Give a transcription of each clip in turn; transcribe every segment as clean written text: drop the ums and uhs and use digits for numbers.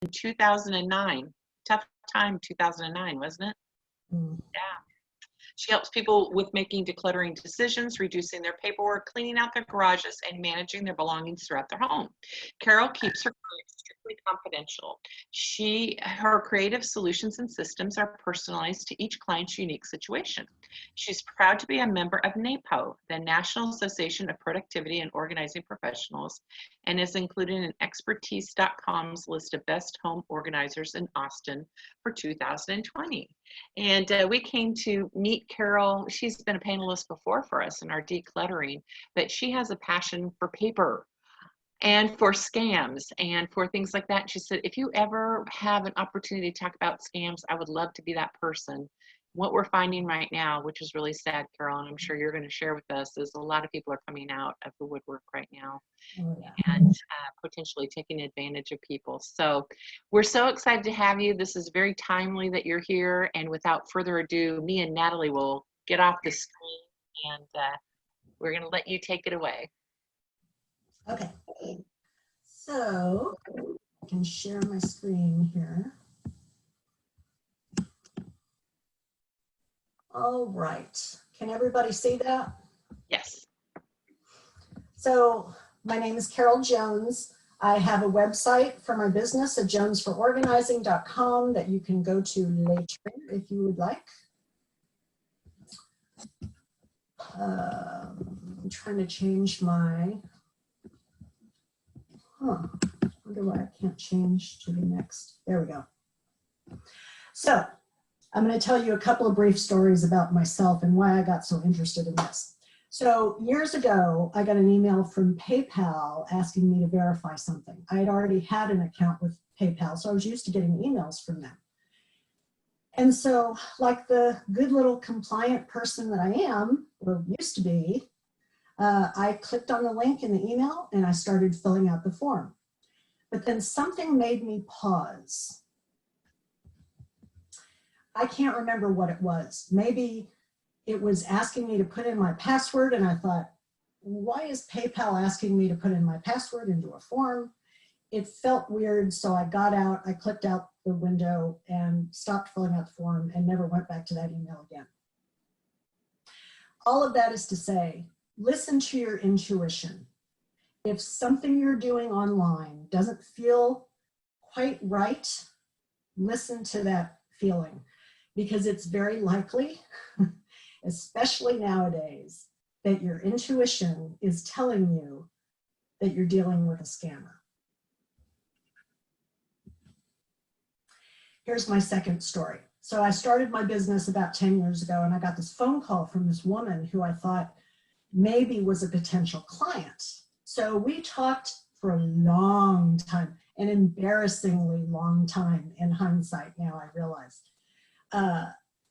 in 2009. Tough time, 2009, wasn't it? Mm. Yeah. She helps people with making decluttering decisions, reducing their paperwork, cleaning out their garages, and managing their belongings throughout their home. Carol keeps her clients strictly confidential. Her creative solutions and systems are personalized to each client's unique situation. She's proud to be a member of NAPO, the National Association of Productivity and Organizing Professionals, and is included in Expertise.com's list of best home organizers in Austin for 2020. And we came to meet Carol. She's been a panelist before for us in our decluttering, but she has a passion for paper and for scams and for things like that. She said, if you ever have an opportunity to talk about scams, I would love to be that person. What we're finding right now, which is really sad, Carol, and I'm sure you're going to share with us, is a lot of people are coming out of the woodwork right now. Oh, yeah. And potentially taking advantage of people. So we're so excited to have you. This is very timely that you're here. And without further ado, me and Natalie will get off the screen and we're going to let you take it away. Okay. So I can share my screen here. All right. Can everybody see that? Yes. So my name is Carol Jones. I have a website for my business at jonesfororganizing.com that you can go to later if you would like. I'm trying to change my, I wonder why I can't change to the next. There we go. So I'm going to tell you a couple of brief stories about myself and why I got so interested in this. So years ago, I got an email from PayPal asking me to verify something. I had already had an account with PayPal, so I was used to getting emails from them. And so, like the good little compliant person that I am, or used to be, I clicked on the link in the email and I started filling out the form. But then something made me pause. I can't remember what it was. Maybe it was asking me to put in my password, and I thought, why is PayPal asking me to put in my password into a form? It felt weird, so I got out, I clicked out the window and stopped filling out the form and never went back to that email again. All of that is to say, listen to your intuition. If something you're doing online doesn't feel quite right, listen to that feeling, because it's very likely, especially nowadays, that your intuition is telling you that you're dealing with a scammer. Here's my second story. So I started my business about 10 years ago, and I got this phone call from this woman who I thought maybe was a potential client. So we talked for a long time, an embarrassingly long time in hindsight, now I realize.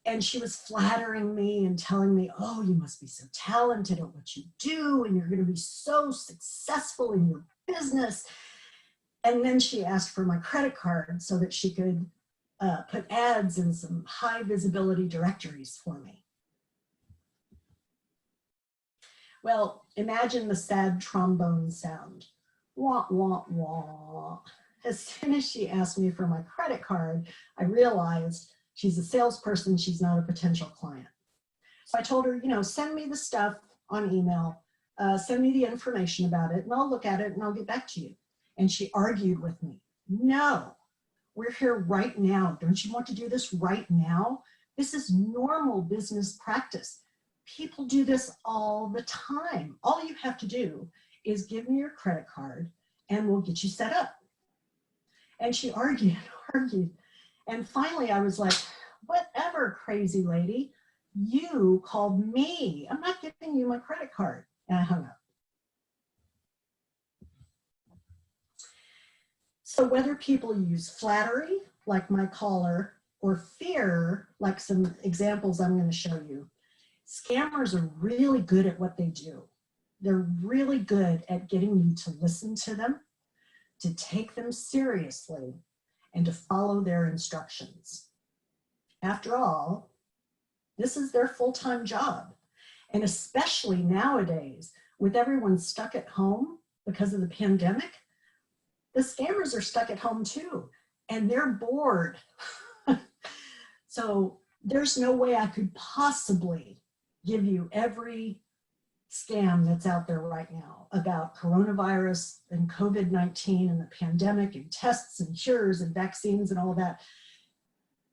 And she was flattering me and telling me, oh, you must be so talented at what you do, and you're going to be so successful in your business. And then she asked for my credit card so that she could put ads in some high visibility directories for me. Well, imagine the sad trombone sound. Wah, wah, wah. As soon as she asked me for my credit card, I realized she's a salesperson, she's not a potential client. So I told her, you know, send me the stuff on email, send me the information about it, and I'll look at it and I'll get back to you. And she argued with me. No, we're here right now. Don't you want to do this right now? This is normal business practice. People do this all the time. All you have to do is give me your credit card and we'll get you set up. And she argued. And finally I was like, whatever, crazy lady, you called me. I'm not giving you my credit card. And I hung up. So whether people use flattery, like my caller, or fear, like some examples I'm going to show you, scammers are really good at what they do. They're really good at getting you to listen to them, to take them seriously, and to follow their instructions. After all, this is their full-time job. And especially nowadays, with everyone stuck at home because of the pandemic, the scammers are stuck at home too. and they're bored. So there's no way I could possibly give you every scam that's out there right now about coronavirus and COVID-19 and the pandemic and tests and cures and vaccines and all of that.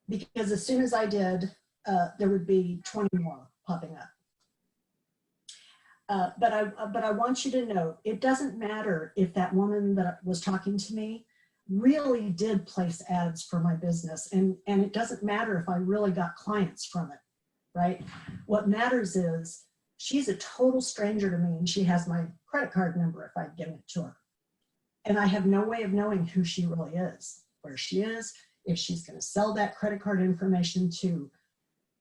Because as soon as I did, there would be 20 more popping up. But I want you to know, it doesn't matter if that woman that was talking to me really did place ads for my business, and it doesn't matter if I really got clients from it, right? What matters is she's a total stranger to me, and she has my credit card number if I'd given it to her. And I have no way of knowing who she really is, where she is, if she's going to sell that credit card information to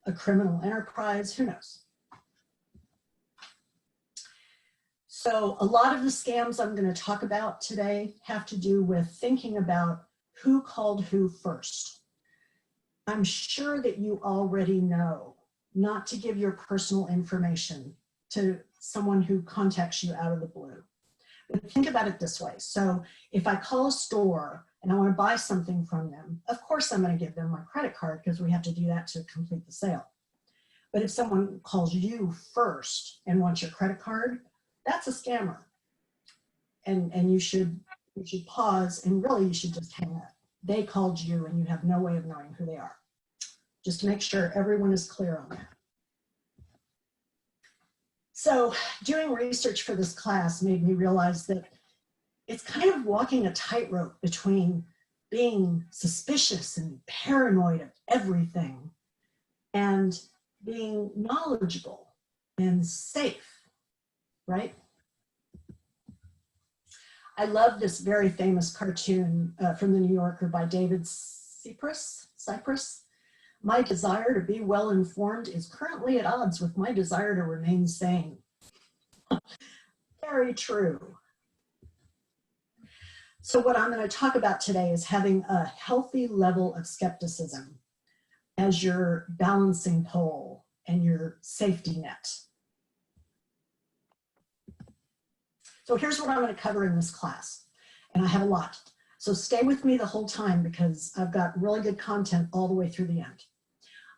a criminal enterprise, who knows? So a lot of the scams I'm going to talk about today have to do with thinking about who called who first. I'm sure that you already know not to give your personal information to someone who contacts you out of the blue. But think about it this way. So if I call a store and I want to buy something from them, of course I'm going to give them my credit card because we have to do that to complete the sale. But if someone calls you first and wants your credit card, that's a scammer. And you should pause, and really you should just hang up. They called you and you have no way of knowing who they are. Just to make sure everyone is clear on that. So doing research for this class made me realize that it's kind of walking a tightrope between being suspicious and paranoid of everything and being knowledgeable and safe. Right? I love this very famous cartoon from the New Yorker by David Cypress. My desire to be well informed is currently at odds with my desire to remain sane. Very true. So what I'm going to talk about today is having a healthy level of skepticism as your balancing pole and your safety net. So here's what I'm going to cover in this class, and I have a lot. So stay with me the whole time because I've got really good content all the way through the end.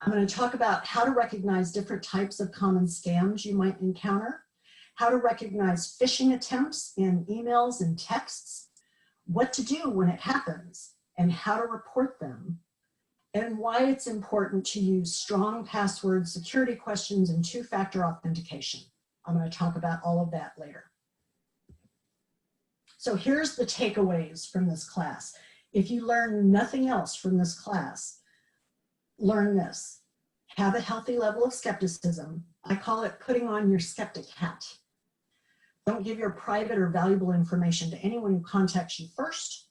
I'm going to talk about how to recognize different types of common scams you might encounter, how to recognize phishing attempts in emails and texts, what to do when it happens, and how to report them, and why it's important to use strong password security questions and two-factor authentication. I'm going to talk about all of that later. So here's the takeaways from this class. If you learn nothing else from this class, learn this. Have a healthy level of skepticism. I call it putting on your skeptic hat. Don't give your private or valuable information to anyone who contacts you first.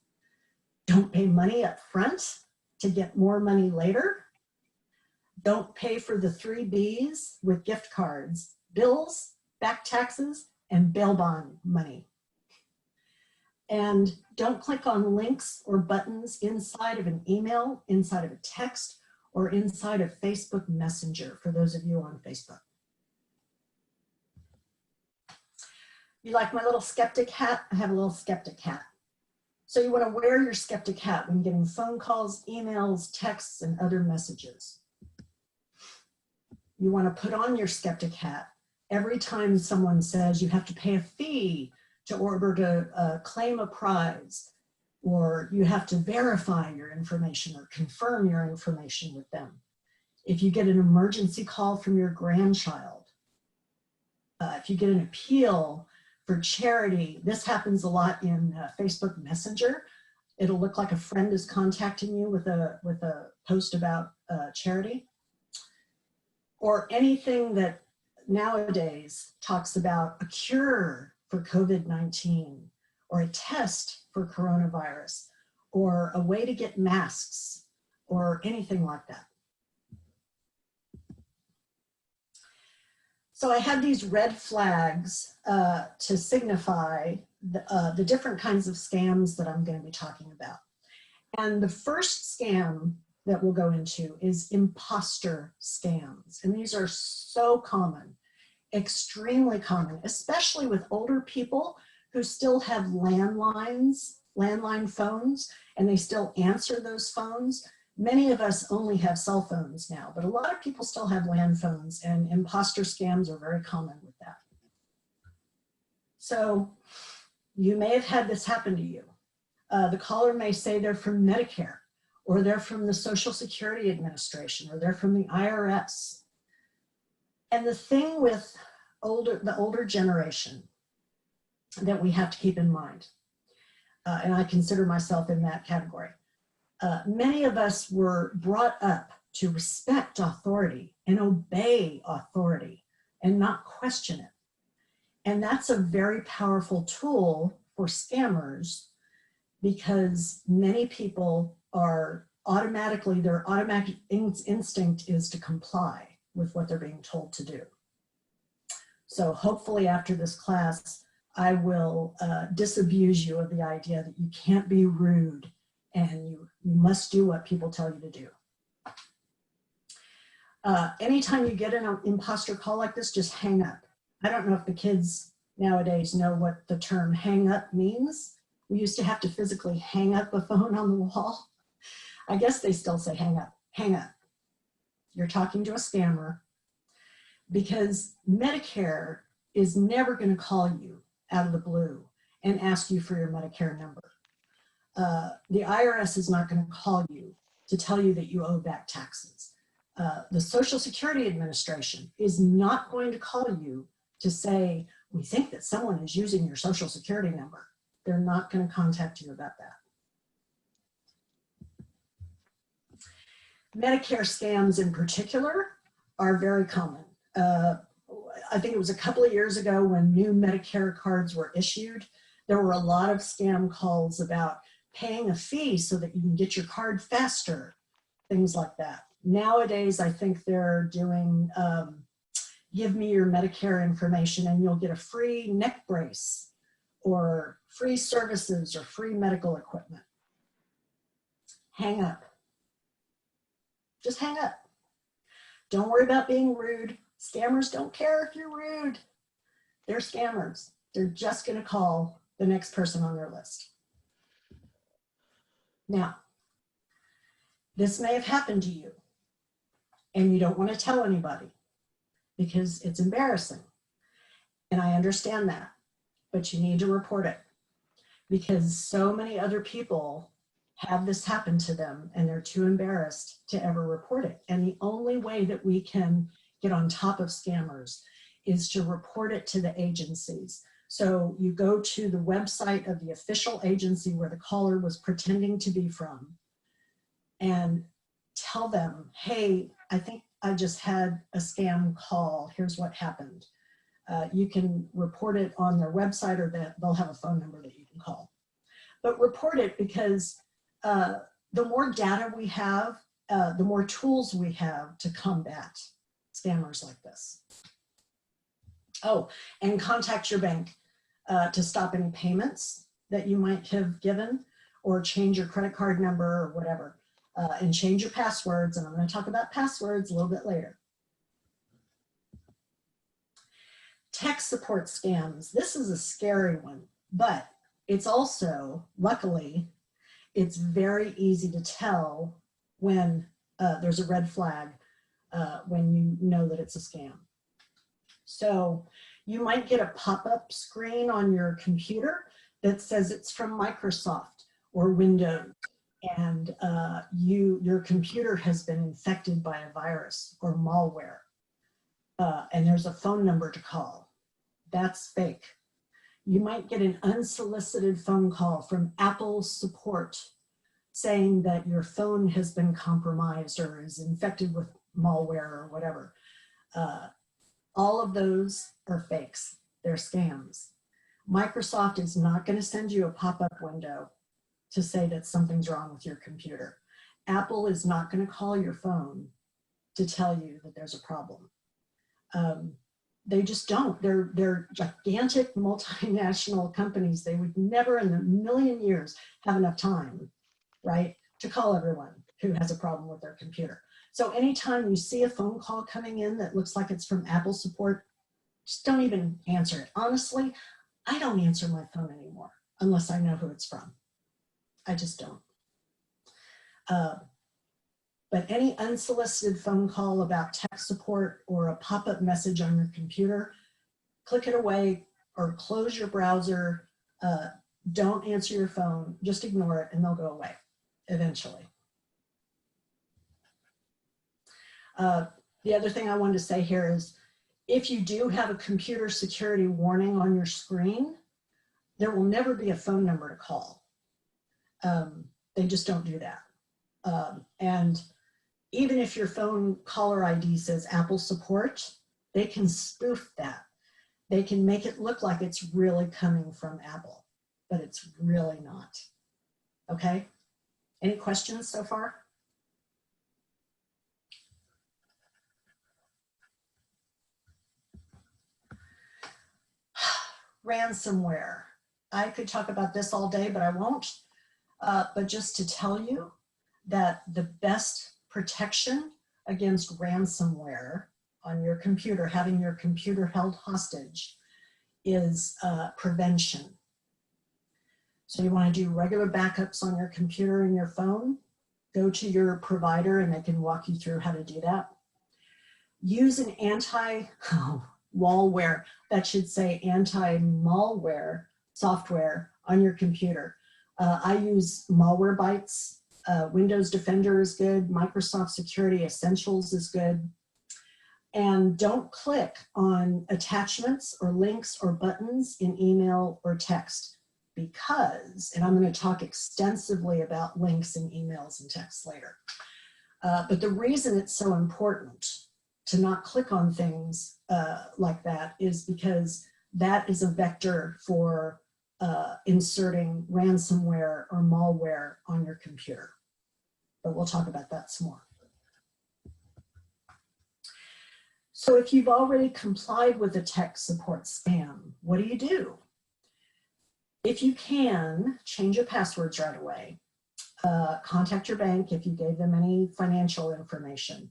Don't pay money up front to get more money later. Don't pay for the 3 B's with gift cards, bills, back taxes, and bail bond money. And don't click on links or buttons inside of an email, inside of a text, or inside of Facebook Messenger, for those of you on Facebook. You like my little skeptic hat? I have a little skeptic hat. So you want to wear your skeptic hat when getting phone calls, emails, texts, and other messages. You want to put on your skeptic hat every time someone says you have to pay a fee to order to claim a prize, or you have to verify your information or confirm your information with them. If you get an emergency call from your grandchild, if you get an appeal for charity, this happens a lot in Facebook Messenger. It'll look like a friend is contacting you with a post about charity, or anything that nowadays talks about a cure for COVID-19, or a test for coronavirus, or a way to get masks, or anything like that. So I have these red flags to signify the different kinds of scams that I'm going to be talking about. And the first scam that we'll go into is imposter scams. And these are so common. Extremely common, especially with older people who still have landlines landline phones and they still answer those phones. Many of us only have cell phones now, but a lot of people still have land phones, and imposter scams are very common with that. So you may have had this happen to you. The caller may say they're from Medicare, or they're from the Social Security Administration, or they're from the IRS. And the thing with the older generation that we have to keep in mind, and I consider myself in that category, many of us were brought up to respect authority and obey authority and not question it. And that's a very powerful tool for scammers, because many people are their automatic instinct is to comply with what they're being told to do. So hopefully after this class, I will disabuse you of the idea that you can't be rude and you must do what people tell you to do. Anytime you get an imposter call like this, just hang up. I don't know if the kids nowadays know what the term hang up means. We used to have to physically hang up a phone on the wall. I guess they still say hang up, hang up. You're talking to a scammer, because Medicare is never going to call you out of the blue and ask you for your Medicare number. The IRS is not going to call you to tell you that you owe back taxes. The Social Security Administration is not going to call you to say, we think that someone is using your Social Security number. They're not going to contact you about that. Medicare scams in particular are very common. I think it was a couple of years ago when new Medicare cards were issued, there were a lot of scam calls about paying a fee so that you can get your card faster, things like that. Nowadays, I think they're doing, give me your Medicare information and you'll get a free neck brace or free services or free medical equipment. Hang up. Just hang up. Don't worry about being rude. Scammers don't care if you're rude. They're scammers. They're just going to call the next person on their list. Now, this may have happened to you and you don't want to tell anybody because it's embarrassing. And I understand that, but you need to report it because so many other people have this happen to them and they're too embarrassed to ever report it. And the only way that we can get on top of scammers is to report it to the agencies. So you go to the website of the official agency where the caller was pretending to be from and tell them, hey, I think I just had a scam call. Here's what happened. You can report it on their website, or they'll have a phone number that you can call. But report it because the more data we have, the more tools we have to combat scammers like this. Oh, and contact your bank to stop any payments that you might have given, or change your credit card number or whatever, and change your passwords. And I'm going to talk about passwords a little bit later. Tech support scams. This is a scary one, but it's also, luckily, it's very easy to tell when there's a red flag, when you know that it's a scam. So you might get a pop-up screen on your computer that says it's from Microsoft or Windows, and your computer has been infected by a virus or malware, and there's a phone number to call. That's fake. You might get an unsolicited phone call from Apple support saying that your phone has been compromised or is infected with malware or whatever. All of those are fakes. They're scams. Microsoft is not going to send you a pop-up window to say that something's wrong with your computer. Apple is not going to call your phone to tell you that there's a problem. They just don't. They're gigantic multinational companies. They would never in a million years have enough time, right, to call everyone who has a problem with their computer. So anytime you see a phone call coming in that looks like it's from Apple support, just don't even answer it. Honestly, I don't answer my phone anymore unless I know who it's from. I just don't. But any unsolicited phone call about tech support or a pop-up message on your computer, click it away or close your browser. Don't answer your phone, just ignore it and they'll go away eventually. The other thing I wanted to say here is if you do have a computer security warning on your screen, there will never be a phone number to call. They just don't do that. And even if your phone caller ID says Apple support, they can spoof that. They can make it look like it's really coming from Apple, but it's really not. Okay? Any questions so far? Ransomware. I could talk about this all day, but I won't. But just to tell you that the best protection against ransomware on your computer, having your computer held hostage, is prevention. So you want to do regular backups on your computer and your phone. Go to your provider and they can walk you through how to do that. Use an anti-malware, that should say anti-malware software on your computer. I use Malwarebytes. Windows Defender is good. Microsoft Security Essentials is good. And don't click on attachments or links or buttons in email or text because, and I'm going to talk extensively about links in emails and texts later. But the reason it's so important to not click on things like that is because that is a vector for inserting ransomware or malware on your computer. But we'll talk about that some more. So if you've already complied with a tech support scam, what do? If you can, change your passwords right away. Contact your bank if you gave them any financial information.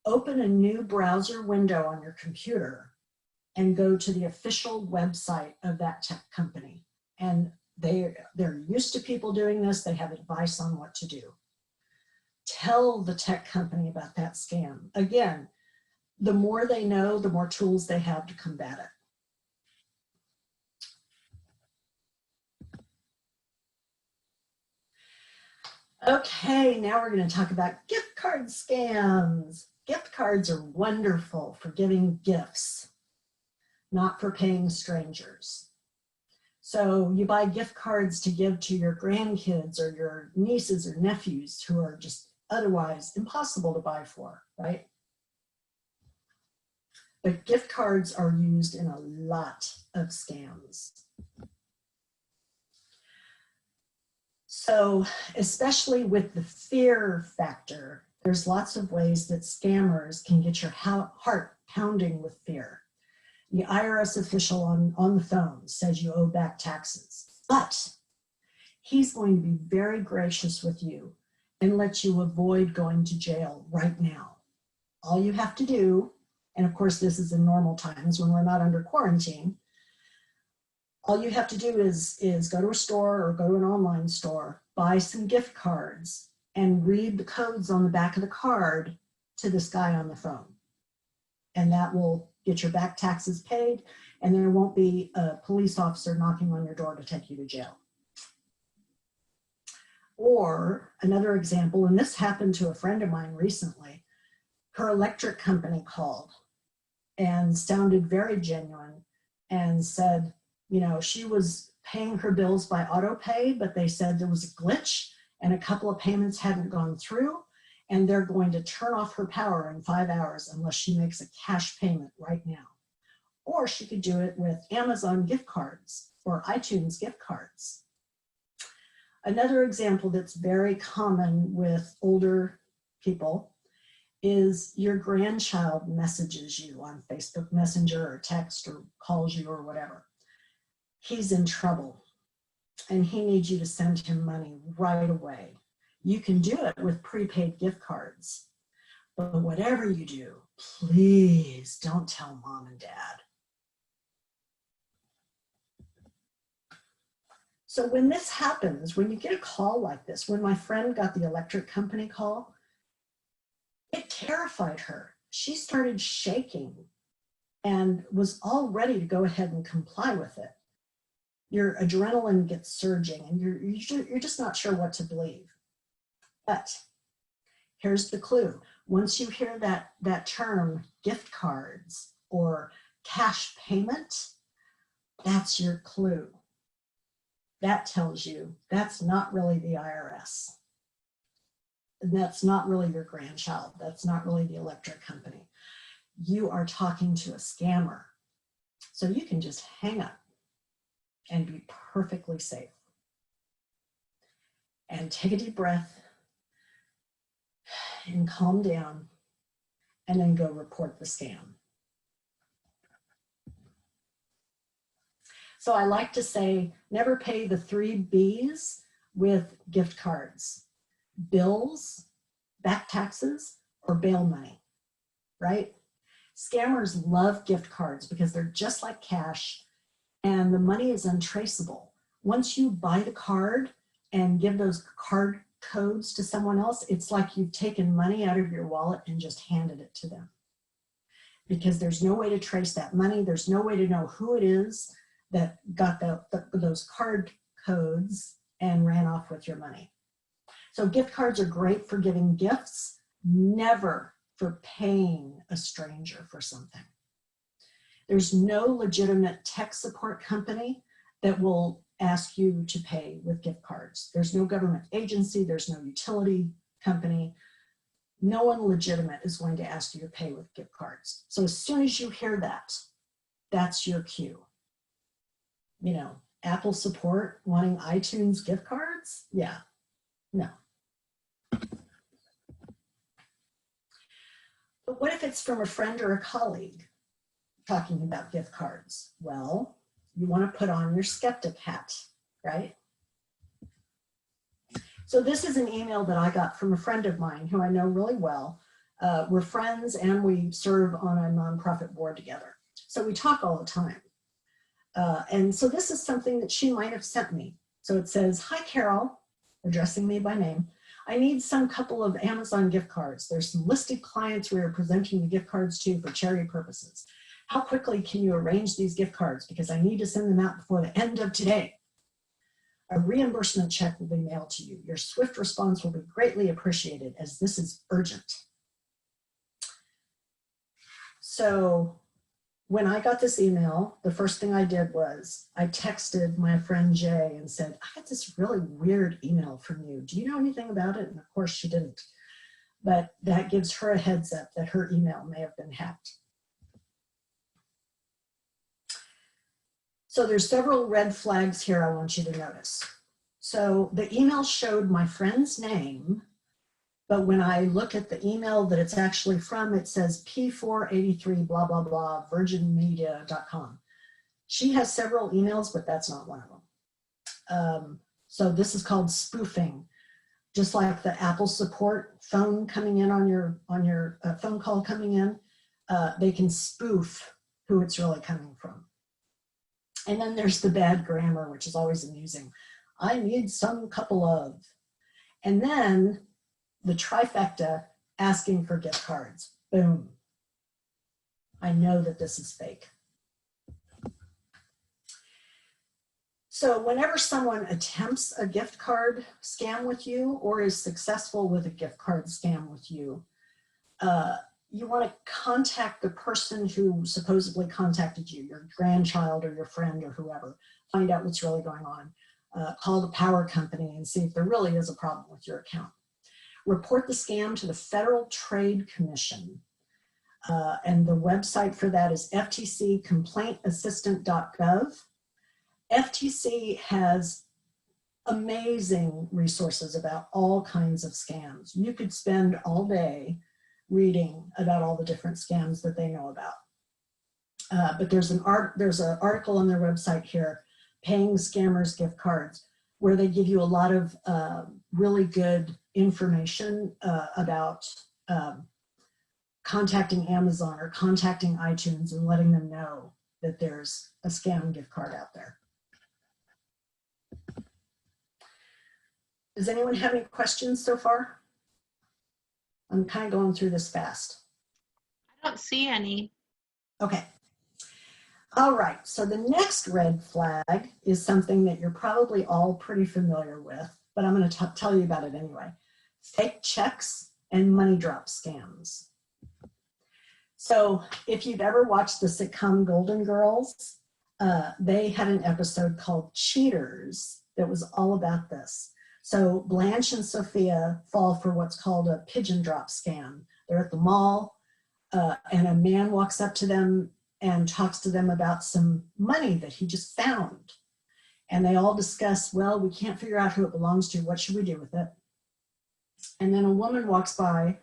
Open a new browser window on your computer and go to the official website of that tech company. And they're used to people doing this. They have advice on what to do. Tell the tech company about that scam. Again, the more they know, the more tools they have to combat it. Okay, now we're going to talk about gift card scams. Gift cards are wonderful for giving gifts, not for paying strangers. So you buy gift cards to give to your grandkids or your nieces or nephews who are just otherwise impossible to buy for, right? But gift cards are used in a lot of scams. So especially with the fear factor, there's lots of ways that scammers can get your heart pounding with fear. The IRS official on the phone says you owe back taxes, but he's going to be very gracious with you and let you avoid going to jail right now. All you have to do, and of course this is in normal times when we're not under quarantine, all you have to do is go to a store or go to an online store, buy some gift cards, and read the codes on the back of the card to this guy on the phone. And that will get your back taxes paid, and there won't be a police officer knocking on your door to take you to jail. Or another example, and this happened to a friend of mine recently, her electric company called and sounded very genuine and said, you know, she was paying her bills by auto pay, but they said there was a glitch and a couple of payments hadn't gone through, and they're going to turn off her power in 5 hours unless she makes a cash payment right now. Or she could do it with Amazon gift cards or iTunes gift cards. Another example that's very common with older people is your grandchild messages you on Facebook Messenger or text or calls you or whatever. He's in trouble and he needs you to send him money right away. You can do it with prepaid gift cards, but whatever you do, please don't tell mom and dad. So when this happens, when you get a call like this, when my friend got the electric company call, it terrified her. She started shaking and was all ready to go ahead and comply with it. Your adrenaline gets surging and you're just not sure what to believe. But here's the clue. Once you hear that term, gift cards or cash payment, that's your clue. That tells you that's not really the IRS. And that's not really your grandchild. That's not really the electric company. You are talking to a scammer. So you can just hang up and be perfectly safe. And take a deep breath and calm down and then go report the scam. So I like to say, never pay the 3 B's with gift cards: bills, back taxes, or bail money, right? Scammers love gift cards because they're just like cash and the money is untraceable. Once you buy the card and give those card codes to someone else, it's like you've taken money out of your wallet and just handed it to them. Because there's no way to trace that money. There's no way to know who it is that got those card codes and ran off with your money. So gift cards are great for giving gifts, never for paying a stranger for something. There's no legitimate tech support company that will ask you to pay with gift cards. There's no government agency, there's no utility company. No one legitimate is going to ask you to pay with gift cards. So as soon as you hear that, that's your cue. You know, Apple support wanting iTunes gift cards? Yeah, no. But what if it's from a friend or a colleague talking about gift cards? Well, you want to put on your skeptic hat, right? So this is an email that I got from a friend of mine who I know really well. We're friends and we serve on a nonprofit board together. So we talk all the time. And so this is something that she might have sent me. So it says, "Hi, Carol," addressing me by name. "I need some couple of Amazon gift cards. There's some listed clients we are presenting the gift cards to for charity purposes. How quickly can you arrange these gift cards? Because I need to send them out before the end of today. A reimbursement check will be mailed to you. Your swift response will be greatly appreciated as this is urgent." So when I got this email, the first thing I did was I texted my friend Jay and said, "I got this really weird email from you. Do you know anything about it?" And of course she didn't. But that gives her a heads up that her email may have been hacked. So there's several red flags here I want you to notice. So the email showed my friend's name, but when I look at the email that it's actually from, it says P483 blah, blah, blah, virginmedia.com. She has several emails, but that's not one of them. So this is called spoofing. Just like the Apple support phone coming in on your phone call coming in, they can spoof who it's really coming from. And then there's the bad grammar, which is always amusing. "I need some couple of," and then the trifecta, asking for gift cards. Boom. I know that this is fake. So whenever someone attempts a gift card scam with you or is successful with a gift card scam with you, you want to contact the person who supposedly contacted you, your grandchild or your friend or whoever. Find out what's really going on. Call the power company and see if there really is a problem with your account. Report the scam to the Federal Trade Commission. And the website for that is ftccomplaintassistant.gov. FTC has amazing resources about all kinds of scams. You could spend all day reading about all the different scams that they know about. But there's an article on their website here, Paying Scammers Gift Cards, where they give you a lot of really good information about contacting Amazon or contacting iTunes and letting them know that there's a scam gift card out there. Does anyone have any questions so far? I'm kind of going through this fast. I don't see any. Okay. All right, so the next red flag is something that you're probably all pretty familiar with, but I'm going to tell you about it anyway. Fake checks and money drop scams. So if you've ever watched the sitcom Golden Girls, they had an episode called Cheaters that was all about this. So Blanche and Sophia fall for what's called a pigeon drop scam. They're at the mall, and a man walks up to them and talks to them about some money that he just found. And they all discuss, well, we can't figure out who it belongs to. What should we do with it? And then a woman walks by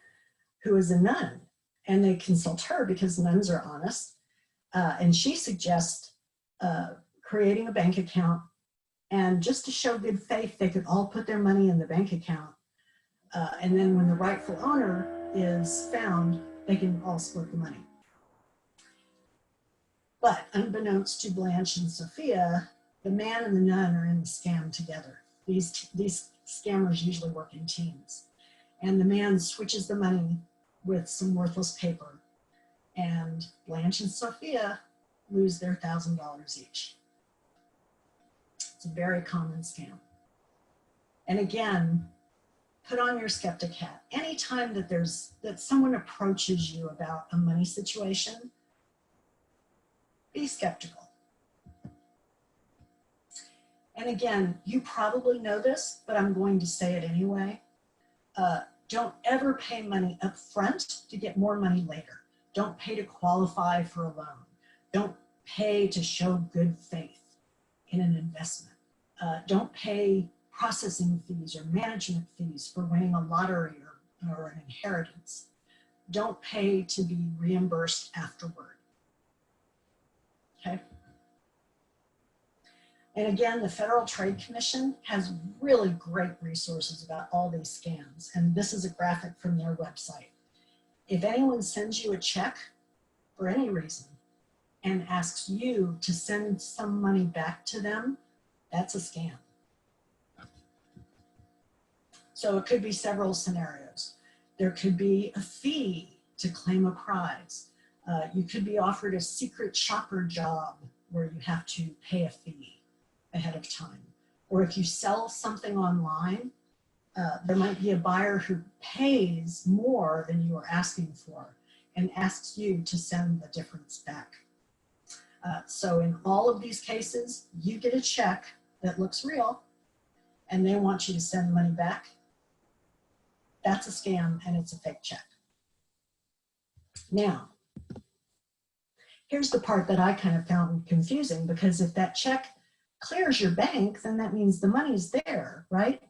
who is a nun, and they consult her because nuns are honest. And she suggests creating a bank account. And just to show good faith, they could all put their money in the bank account. And then when the rightful owner is found, they can all split the money. But unbeknownst to Blanche and Sophia, the man and the nun are in the scam together. These scammers usually work in teams. And the man switches the money with some worthless paper. And Blanche and Sophia lose their $1,000 each. It's a very common scam. And again, put on your skeptic hat. Anytime that someone approaches you about a money situation, be skeptical. And again, you probably know this, but I'm going to say it anyway. Don't ever pay money up front to get more money later. Don't pay to qualify for a loan. Don't pay to show good faith in an investment. Don't pay processing fees or management fees for winning a lottery or an inheritance. Don't pay to be reimbursed afterward. Okay. And again, the Federal Trade Commission has really great resources about all these scams. And this is a graphic from their website. If anyone sends you a check for any reason and asks you to send some money back to them, that's a scam. So it could be several scenarios. There could be a fee to claim a prize. You could be offered a secret shopper job where you have to pay a fee ahead of time. Or if you sell something online, there might be a buyer who pays more than you are asking for and asks you to send the difference back. So in all of these cases, you get a check that looks real and they want you to send money back. That's a scam and it's a fake check. Now, here's the part that I kind of found confusing, because if that check clears your bank, then that means the money's there, right?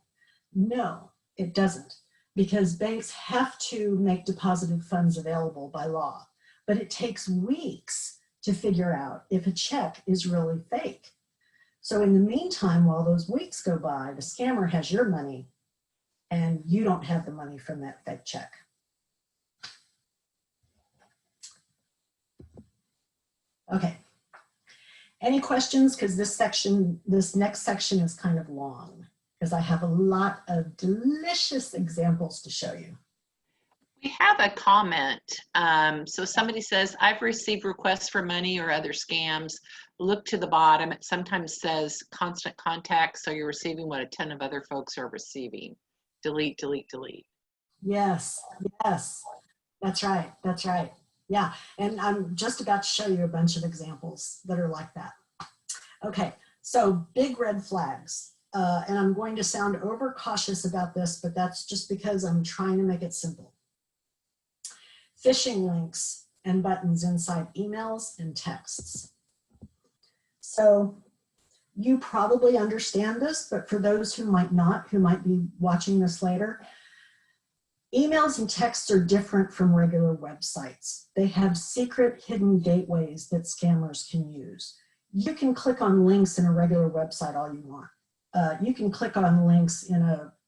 No, it doesn't, because banks have to make deposited funds available by law, but it takes weeks to figure out if a check is really fake. So in the meantime, while those weeks go by, the scammer has your money and you don't have the money from that fake check. Okay. Any questions? Because this next section is kind of long, because I have a lot of delicious examples to show you. We have a comment. So somebody says, I've received requests for money or other scams. Look to the bottom. It sometimes says constant contact, so you're receiving what a ton of other folks are receiving. Delete, delete, delete. Yes, yes, that's right, that's right. Yeah, and I'm just about to show you a bunch of examples that are like that. Okay, so big red flags. And I'm going to sound overcautious about this, but that's just because I'm trying to make it simple. Phishing links and buttons inside emails and texts. So you probably understand this, but for those who might not, who might be watching this later, emails and texts are different from regular websites. They have secret hidden gateways that scammers can use. You can click on links in a regular website all you want. You can click on links in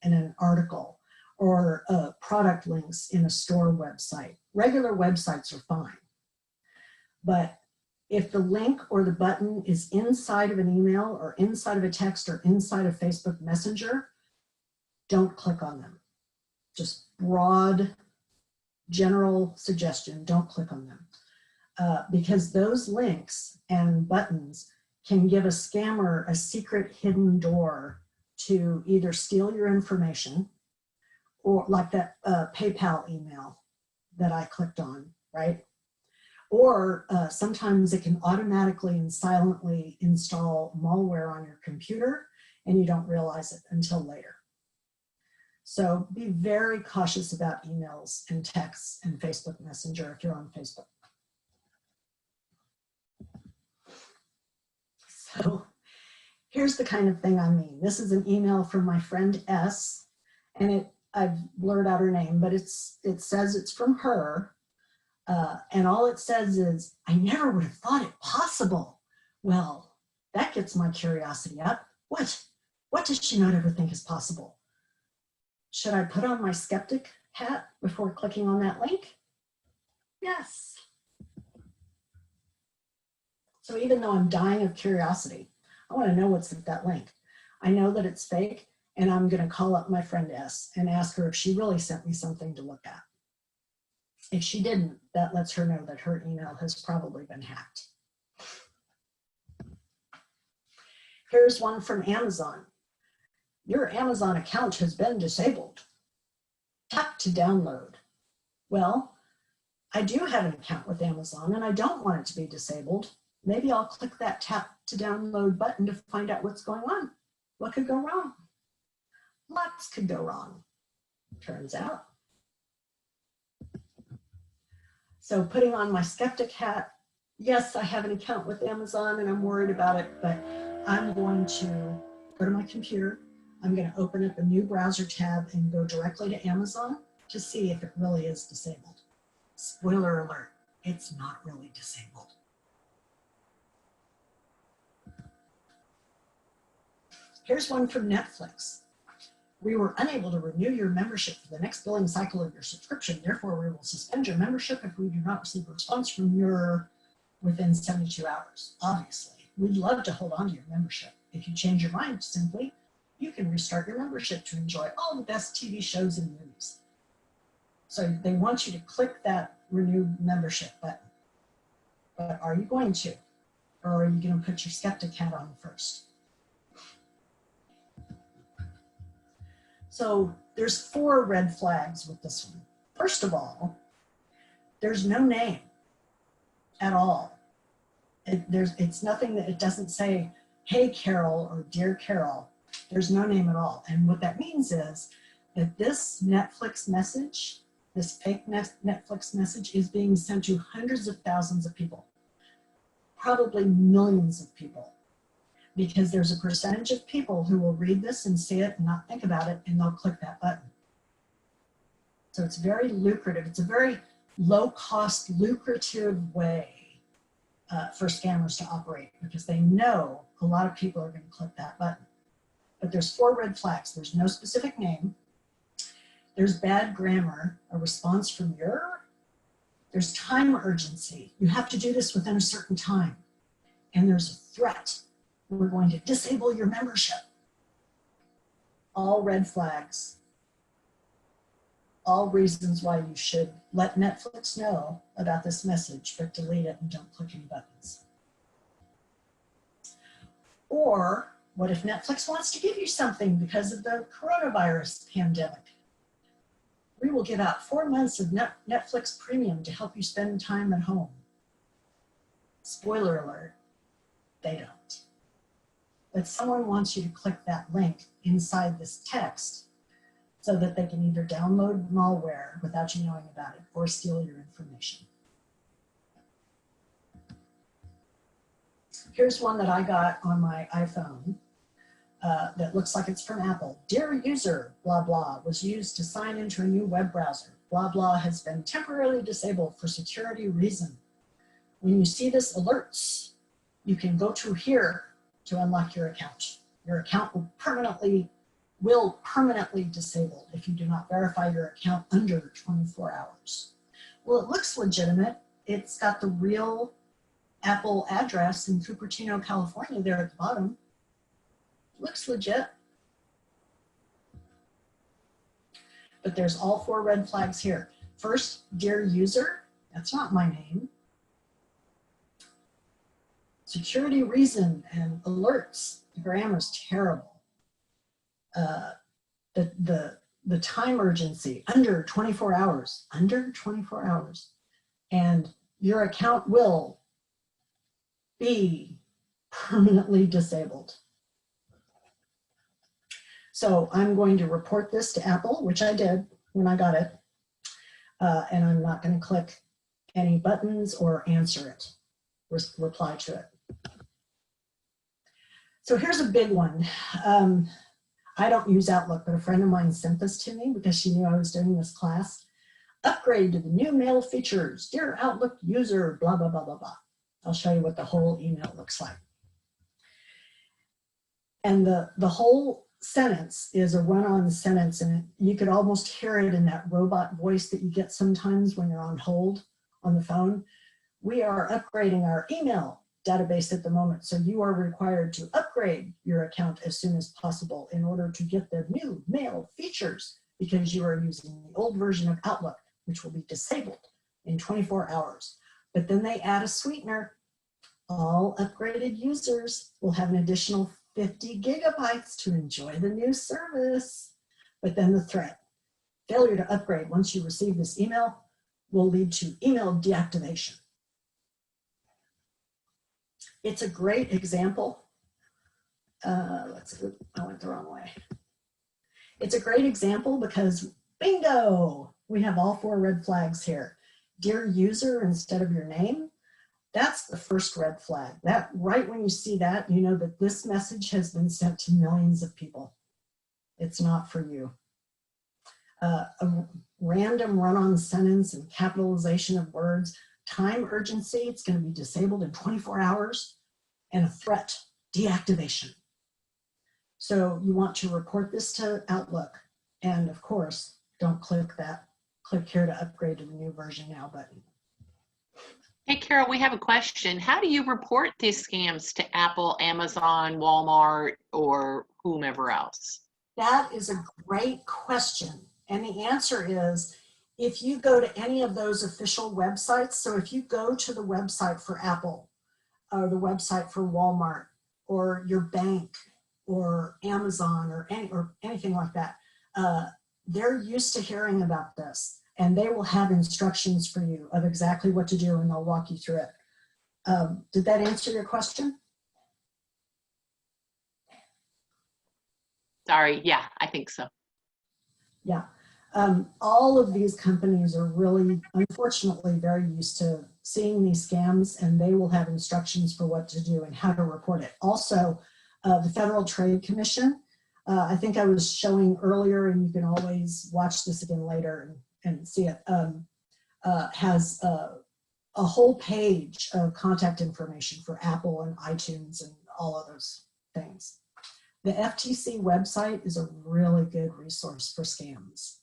an article or product links in a store website. Regular websites are fine. But if the link or the button is inside of an email or inside of a text or inside of Facebook Messenger, don't click on them. Just broad, general suggestion, don't click on them. Because those links and buttons can give a scammer a secret hidden door to either steal your information, or like that PayPal email that I clicked on, right? Or sometimes it can automatically and silently install malware on your computer and you don't realize it until later. So be very cautious about emails and texts and Facebook Messenger if you're on Facebook. So here's the kind of thing I mean. This is an email from my friend S, and I've blurred out her name, but it says it's from her. And all it says is, I never would have thought it possible. Well, that gets my curiosity up. What does she not ever think is possible? Should I put on my skeptic hat before clicking on that link? Yes. So even though I'm dying of curiosity, I want to know what's at that link. I know that it's fake, and I'm going to call up my friend S and ask her if she really sent me something to look at. If she didn't, that lets her know that her email has probably been hacked. Here's one from Amazon. Your Amazon account has been disabled. Tap to download. Well, I do have an account with Amazon and I don't want it to be disabled. Maybe I'll click that tap to download button to find out what's going on. What could go wrong? Lots could go wrong, turns out. So putting on my skeptic hat, yes, I have an account with Amazon and I'm worried about it, but I'm going to go to my computer. I'm going to open up a new browser tab and go directly to Amazon to see if it really is disabled. Spoiler alert, it's not really disabled. Here's one from Netflix. We were unable to renew your membership for the next billing cycle of your subscription. Therefore, we will suspend your membership if we do not receive a response from your within 72 hours. Obviously, we'd love to hold on to your membership. If you change your mind, simply, you can restart your membership to enjoy all the best TV shows and movies. So they want you to click that renew membership button. But are you going to? Or are you going to put your skeptic hat on first? So there's 4 red flags with this one. First of all, there's no name at all. It's nothing that it doesn't say, hey, Carol, or dear Carol. There's no name at all. And what that means is that this Netflix message, this fake Netflix message is being sent to hundreds of thousands of people, probably millions of people. Because there's a percentage of people who will read this and see it and not think about it, and they'll click that button. So it's very lucrative. It's a very low-cost, lucrative way for scammers to operate because they know a lot of people are going to click that button. But there's 4 red flags. There's no specific name. There's bad grammar, a response from your. There's time urgency. You have to do this within a certain time. And there's a threat. We're going to disable your membership. All red flags. All reasons why you should let Netflix know about this message, but delete it and don't click any buttons. Or what if Netflix wants to give you something because of the coronavirus pandemic? We will give out 4 months of Netflix Premium to help you spend time at home. Spoiler alert, they don't. But someone wants you to click that link inside this text so that they can either download malware without you knowing about it or steal your information. Here's one that I got on my iPhone that looks like it's from Apple. Dear user, blah, blah, was used to sign into a new web browser. Blah, blah has been temporarily disabled for security reason. When you see this alerts, you can go to here to unlock your account. Your account will permanently disable if you do not verify your account under 24 hours. Well, it looks legitimate. It's got the real Apple address in Cupertino, California there at the bottom. Looks legit. but there's all 4 red flags here. First, dear user, that's not my name. Security reason and alerts, the grammar's terrible. The time urgency, under 24 hours, under 24 hours. And your account will be permanently disabled. So I'm going to report this to Apple, which I did when I got it. And I'm not going to click any buttons or answer it, reply to it. So here's a big one. I don't use Outlook, but a friend of mine sent this to me because she knew I was doing this class. Upgrade to the new mail features. Dear Outlook user, blah, blah, blah, blah, blah. I'll show you what the whole email looks like. And the whole sentence is a run-on sentence, and you could almost hear it in that robot voice that you get sometimes when you're on hold on the phone. We are upgrading our email database at the moment, so you are required to upgrade your account as soon as possible in order to get the new mail features, because you are using the old version of Outlook, which will be disabled in 24 hours. But then they add a sweetener. All upgraded users will have an additional 50 gigabytes to enjoy the new service. But then the threat, failure to upgrade once you receive this email will lead to email deactivation. It's a great example. I went the wrong way. It's a great example because bingo, we have all 4 red flags here. Dear user instead of your name, that's the first red flag. That right when you see that, you know that this message has been sent to millions of people. It's not for you. A random run-on sentence and capitalization of words, time urgency, it's going to be disabled in 24 hours, and a threat, deactivation. So you want to report this to Outlook, and of course, don't click that, click here to upgrade to the new version now button. Hey, Carol, we have a question. How do you report these scams to Apple, Amazon, Walmart, or whomever else? That is a great question. And the answer is, if you go to any of those official websites, so if you go to the website for Apple, or the website for Walmart, or your bank, or Amazon, or anything like that, they're used to hearing about this. And they will have instructions for you of exactly what to do, and they'll walk you through it. Did that answer your question? Sorry, yeah, I think so. Yeah. All of these companies are really, unfortunately, very used to seeing these scams, and they will have instructions for what to do and how to report it. Also, the Federal Trade Commission, I think I was showing earlier, and you can always watch this again later and see it, has a whole page of contact information for Apple and iTunes and all of those things. The FTC website is a really good resource for scams.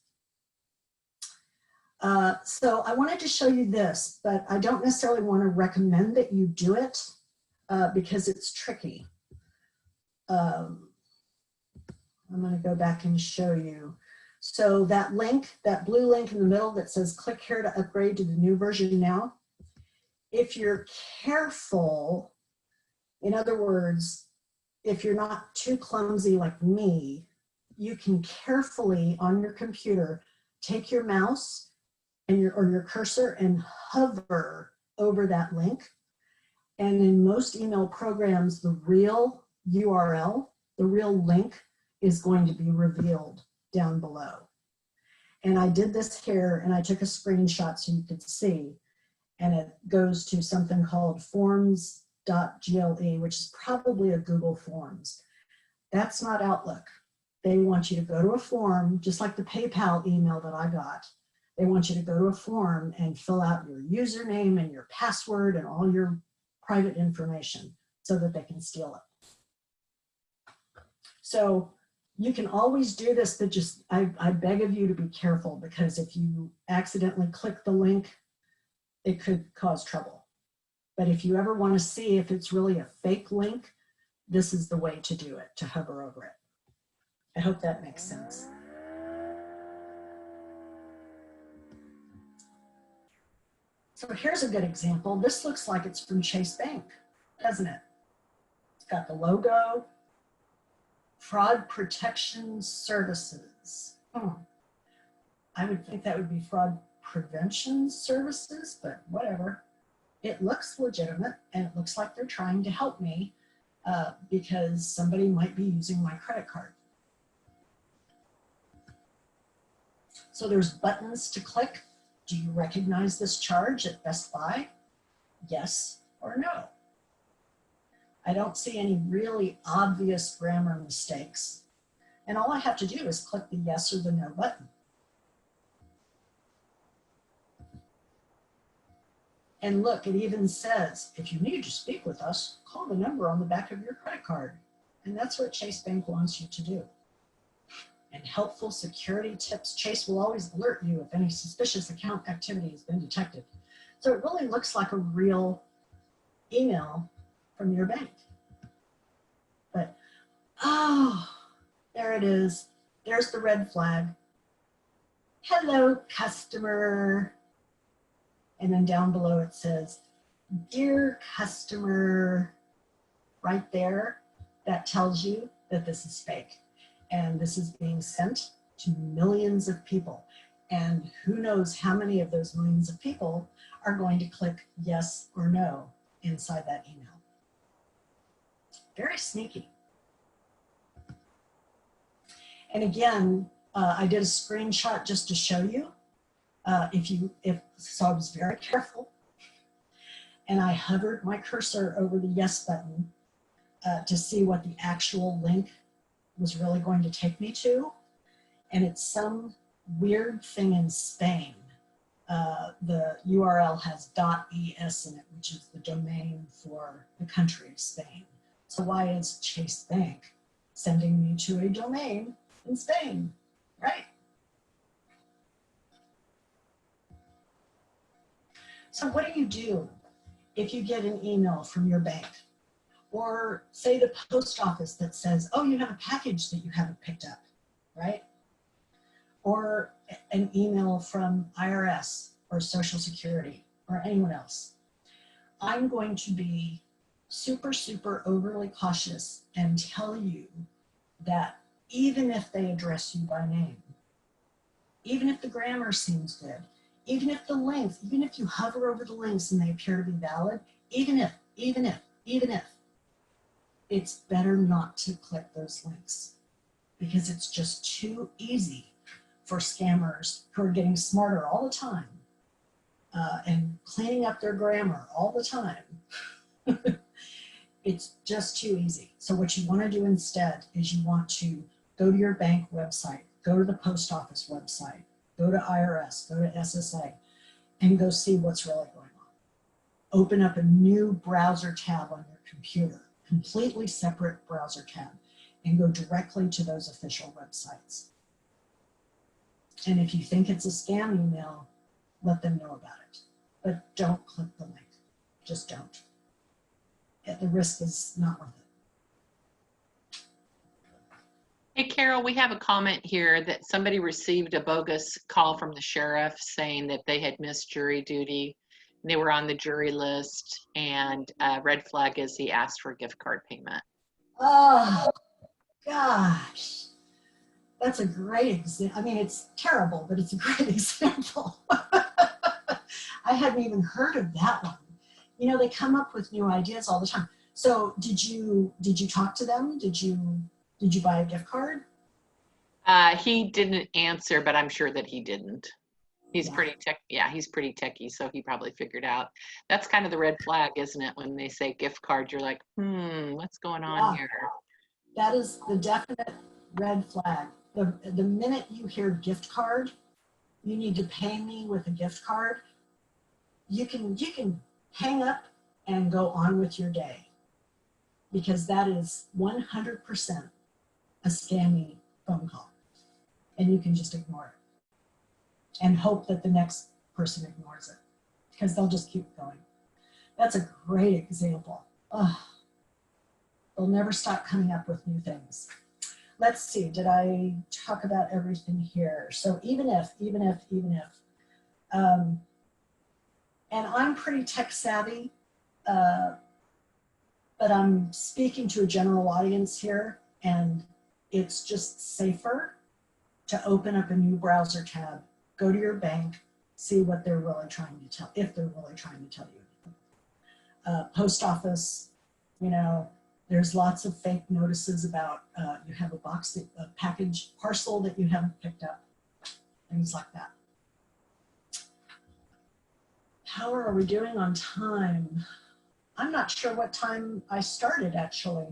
So I wanted to show you this, but I don't necessarily want to recommend that you do it because it's tricky. I'm going to go back and show you. So that link, that blue link in the middle that says click here to upgrade to the new version now, if you're careful, in other words, if you're not too clumsy like me, you can carefully on your computer take your mouse and your cursor and hover over that link. And in most email programs, the real URL, the real link is going to be revealed down below. And I did this here, and I took a screenshot so you could see, and it goes to something called forms.gle, which is probably a Google Forms. That's not Outlook. They want you to go to a form, just like the PayPal email that I got. They want you to go to a form and fill out your username and your password and all your private information so that they can steal it. So you can always do this, but just I beg of you to be careful, because if you accidentally click the link, it could cause trouble. But if you ever want to see if it's really a fake link, this is the way to do it, to hover over it. I hope that makes sense. So here's a good example. This looks like it's from Chase Bank, doesn't it? It's got the logo, Fraud Protection Services. I would think that would be Fraud Prevention Services, but whatever. It looks legitimate, and it looks like they're trying to help me because somebody might be using my credit card. So there's buttons to click. Do you recognize this charge at Best Buy? Yes or no. I don't see any really obvious grammar mistakes. And all I have to do is click the yes or the no button. And look, it even says, if you need to speak with us, call the number on the back of your credit card. And that's what Chase Bank wants you to do. And helpful security tips. Chase will always alert you if any suspicious account activity has been detected. So it really looks like a real email from your bank. But, oh, there it is. There's the red flag. Hello, customer. And then down below it says, dear customer, right there. That tells you that this is fake. And this is being sent to millions of people. And who knows how many of those millions of people are going to click yes or no inside that email. Very sneaky. And again, I did a screenshot just to show you. So I was very careful. And I hovered my cursor over the yes button to see what the actual link was really going to take me to. And it's some weird thing in Spain. The URL has .es in it, which is the domain for the country of Spain. So why is Chase Bank sending me to a domain in Spain, right? So what do you do if you get an email from your bank? Or say the post office that says, oh, you have a package that you haven't picked up, right? Or an email from IRS or Social Security or anyone else. I'm going to be super, super overly cautious and tell you that even if they address you by name, even if the grammar seems good, even if the links, even if you hover over the links and they appear to be valid, even if, it's better not to click those links because it's just too easy for scammers who are getting smarter all the time and cleaning up their grammar all the time. It's just too easy. So what you want to do instead is you want to go to your bank website, go to the post office website, go to IRS, go to SSA, and go see what's really going on. Open up a new browser tab on your computer, completely separate browser tab, and go directly to those official websites. And if you think it's a scam email, let them know about it. But don't click the link. Just don't. The risk is not worth it. Hey, Carol, we have a comment here that somebody received a bogus call from the sheriff saying that they had missed jury duty. They were on the jury list, and red flag is he asked for a gift card payment. Oh, gosh. That's a great example. I mean, it's terrible, but it's a great example. I hadn't even heard of that one. You know, they come up with new ideas all the time. So did you talk to them? Did you buy a gift card? He didn't answer, but I'm sure that he didn't. He's pretty techie, so he probably figured out. That's kind of the red flag, isn't it? When they say gift card, you're like, what's going on here? That is the definite red flag. The minute you hear gift card, you need to pay me with a gift card, you can hang up and go on with your day, because that is 100% a scammy phone call, and you can just ignore it and hope that the next person ignores it, because they'll just keep going. That's a great example. They'll never stop coming up with new things. Let's see, did I talk about everything here? So even if, And I'm pretty tech savvy, uh, but I'm speaking to a general audience here, and it's just safer to open up a new browser tab, go to your bank, see what they're really trying to tell, if they're really trying to tell you anything. Post office, you know, there's lots of fake notices about you have a package parcel that you haven't picked up, things like that. How are we doing on time? I'm not sure what time I started, actually.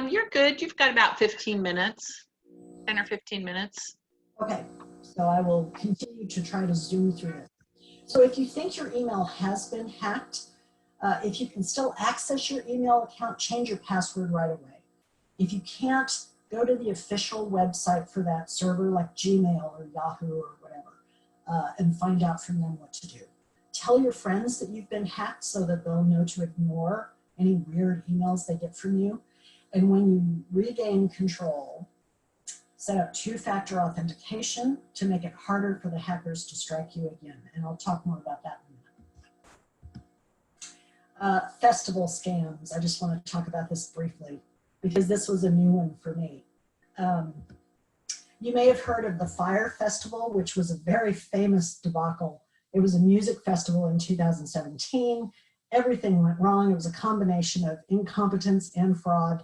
You're good. You've got about 15 minutes, 10 or 15 minutes. Okay, so I will continue to try to zoom through this. So if you think your email has been hacked, if you can still access your email account, change your password right away. If you can't, go to the official website for that server, like Gmail or Yahoo or whatever, and find out from them what to do. Tell your friends that you've been hacked so that they'll know to ignore any weird emails they get from you. And when you regain control, set up two-factor authentication to make it harder for the hackers to strike you again. And I'll talk more about that in a minute. Festival scams. I just want to talk about this briefly because this was a new one for me. You may have heard of the Fyre Festival, which was a very famous debacle. It was a music festival in 2017. Everything went wrong. It was a combination of incompetence and fraud.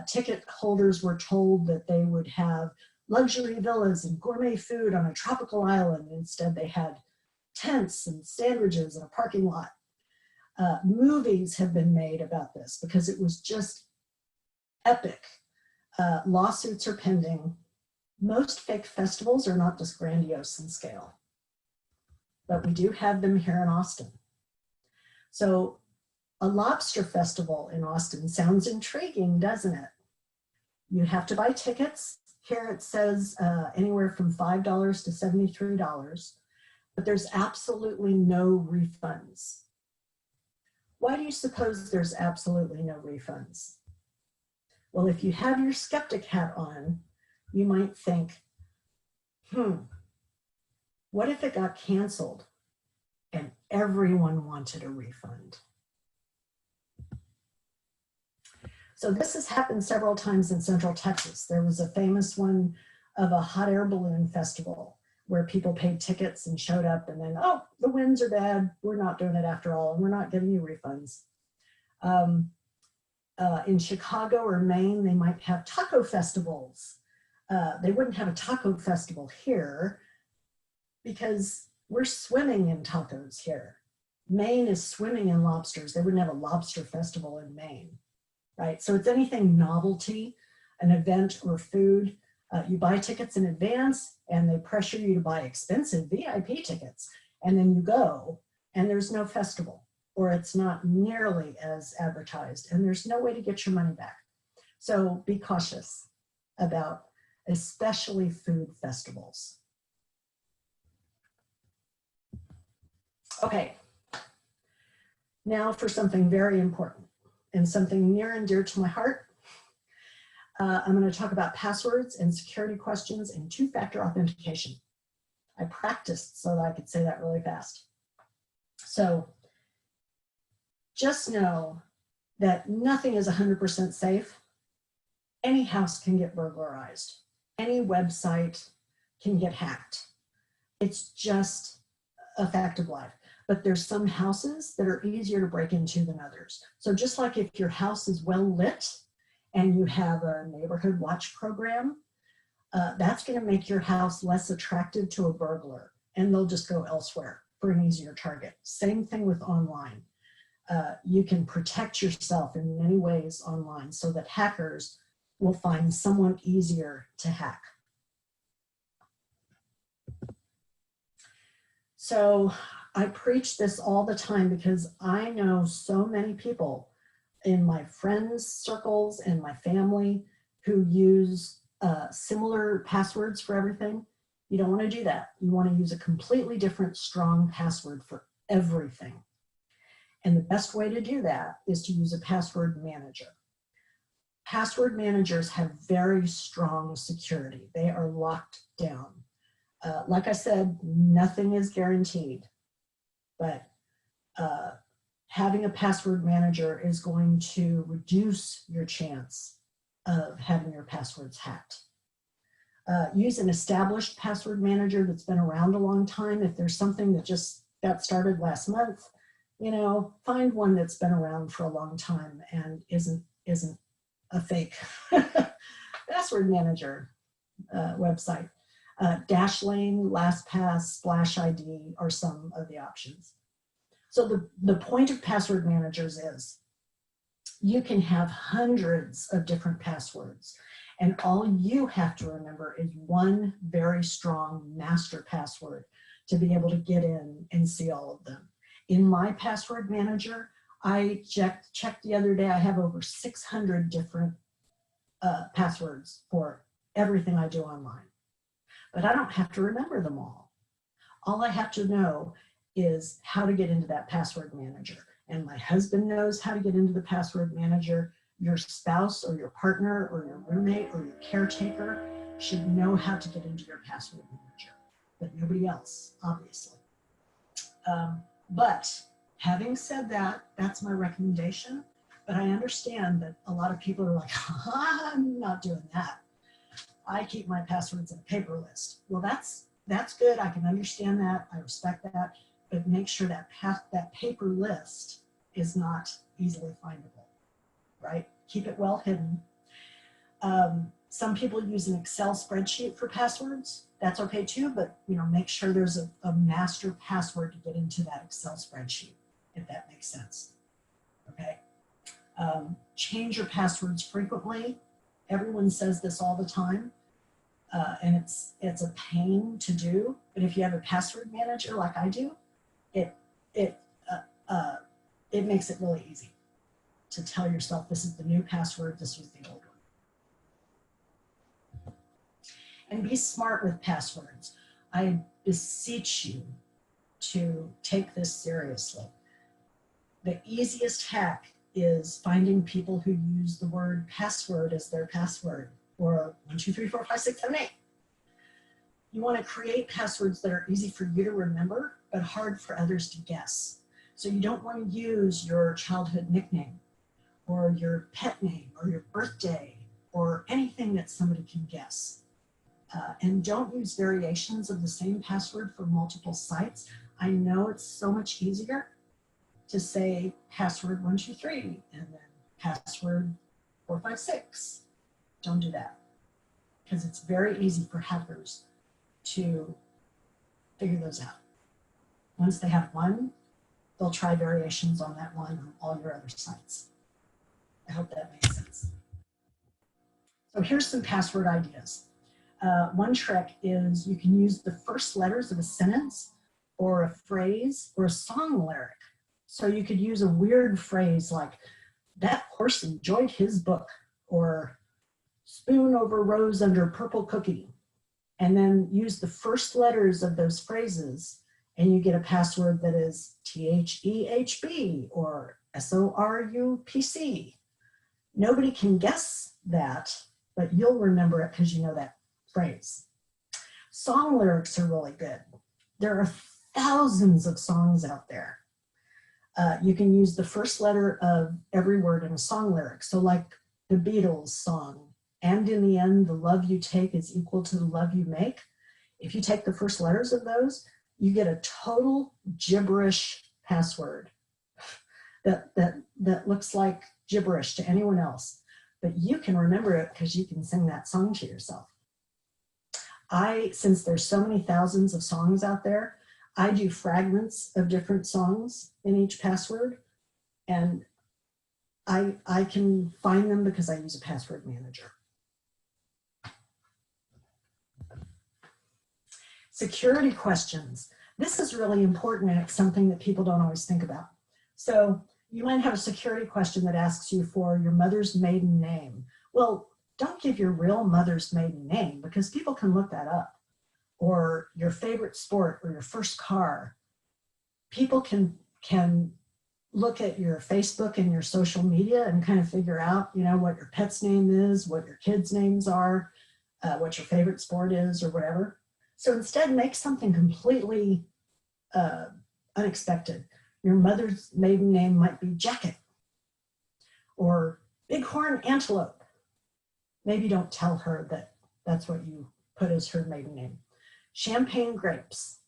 Ticket holders were told that they would have luxury villas and gourmet food on a tropical island. Instead, they had tents and sandwiches in a parking lot. Movies have been made about this because it was just epic. Lawsuits are pending. Most fake festivals are not this grandiose in scale, but we do have them here in Austin. So a Lobster Festival in Austin sounds intriguing, doesn't it? You have to buy tickets. Here it says anywhere from $5 to $73, but there's absolutely no refunds. Why do you suppose there's absolutely no refunds? Well, if you have your skeptic hat on, you might think, what if it got canceled and everyone wanted a refund? So this has happened several times in Central Texas. There was a famous one of a hot air balloon festival where people paid tickets and showed up and then, oh, the winds are bad. We're not doing it after all, and we're not giving you refunds. In Chicago or Maine, they might have taco festivals. They wouldn't have a taco festival here because we're swimming in tacos here. Maine is swimming in lobsters. They wouldn't have a lobster festival in Maine, right? So it's anything novelty, an event or food. You buy tickets in advance and they pressure you to buy expensive VIP tickets. And then you go and there's no festival, or it's not nearly as advertised, and there's no way to get your money back. So be cautious about especially food festivals. Okay, now for something very important and something near and dear to my heart. I'm going to talk about passwords and security questions and two-factor authentication. I practiced so that I could say that really fast. So just know that nothing is 100% safe. Any house can get burglarized. Any website can get hacked. It's just a fact of life. But there's some houses that are easier to break into than others. So just like if your house is well lit and you have a neighborhood watch program, that's going to make your house less attractive to a burglar, and they'll just go elsewhere for an easier target. Same thing with online. You can protect yourself in many ways online so that hackers will find someone easier to hack. So I preach this all the time because I know so many people in my friends' circles and my family who use similar passwords for everything. You don't want to do that. You want to use a completely different, strong password for everything. And the best way to do that is to use a password manager. Password managers have very strong security. They are locked down. Like I said, nothing is guaranteed. but having a password manager is going to reduce your chance of having your passwords hacked. Use an established password manager that's been around a long time. If there's something that just got started last month, you know, find one that's been around for a long time and isn't a fake password manager website. Dashlane, LastPass, Splash ID are some of the options. So the point of password managers is you can have hundreds of different passwords, and all you have to remember is one very strong master password to be able to get in and see all of them. In my password manager, I checked the other day, I have over 600 different passwords for everything I do online. But I don't have to remember them all. All I have to know is how to get into that password manager. And my husband knows how to get into the password manager. Your spouse or your partner or your roommate or your caretaker should know how to get into your password manager, but nobody else, obviously. But having said that, that's my recommendation. But I understand that a lot of people are like, I'm not doing that. I keep my passwords in a paper list. Well, that's good. I can understand that. I respect that. But make sure that that paper list is not easily findable, right? Keep it well hidden. Some people use an Excel spreadsheet for passwords. That's okay too, but you know, make sure there's a master password to get into that Excel spreadsheet, if that makes sense. Okay. Change your passwords frequently. Everyone says this all the time, and it's a pain to do. But if you have a password manager like I do, it makes it really easy to tell yourself this is the new password, this was the old one. And be smart with passwords. I beseech you to take this seriously. The easiest hack is finding people who use the word password as their password, or 1, 2, 3, 4, 5, 6, 7, 8. You want to create passwords that are easy for you to remember, but hard for others to guess. So you don't want to use your childhood nickname or your pet name or your birthday or anything that somebody can guess. And don't use variations of the same password for multiple sites. I know it's so much easier to say password 1, 2, 3 and then password 4, 5, 6. Don't do that, because it's very easy for hackers to figure those out. Once they have one, they'll try variations on that one on all your other sites. I hope that makes sense. So here's some password ideas. One trick is you can use the first letters of a sentence or a phrase or a song lyric. So you could use a weird phrase like, that horse enjoyed his book, or spoon over rose under purple cookie, and then use the first letters of those phrases, and you get a password that is THEHB or SORUPC. Nobody can guess that, but you'll remember it because you know that phrase. Song lyrics are really good. There are thousands of songs out there. You can use the first letter of every word in a song lyric. So like the Beatles song, and in the end, the love you take is equal to the love you make. If you take the first letters of those, you get a total gibberish password that looks like gibberish to anyone else. But you can remember it because you can sing that song to yourself. Since there's so many thousands of songs out there, I do fragments of different songs in each password, and I can find them because I use a password manager. Security questions. This is really important, and it's something that people don't always think about. So you might have a security question that asks you for your mother's maiden name. Well, don't give your real mother's maiden name, because people can look that up. Or your favorite sport, or your first car. People can look at your Facebook and your social media and kind of figure out, you know, what your pet's name is, what your kids' names are, what your favorite sport is, or whatever. So instead, make something completely unexpected. Your mother's maiden name might be Jacket or Bighorn Antelope. Maybe don't tell her that that's what you put as her maiden name. Champagne grapes.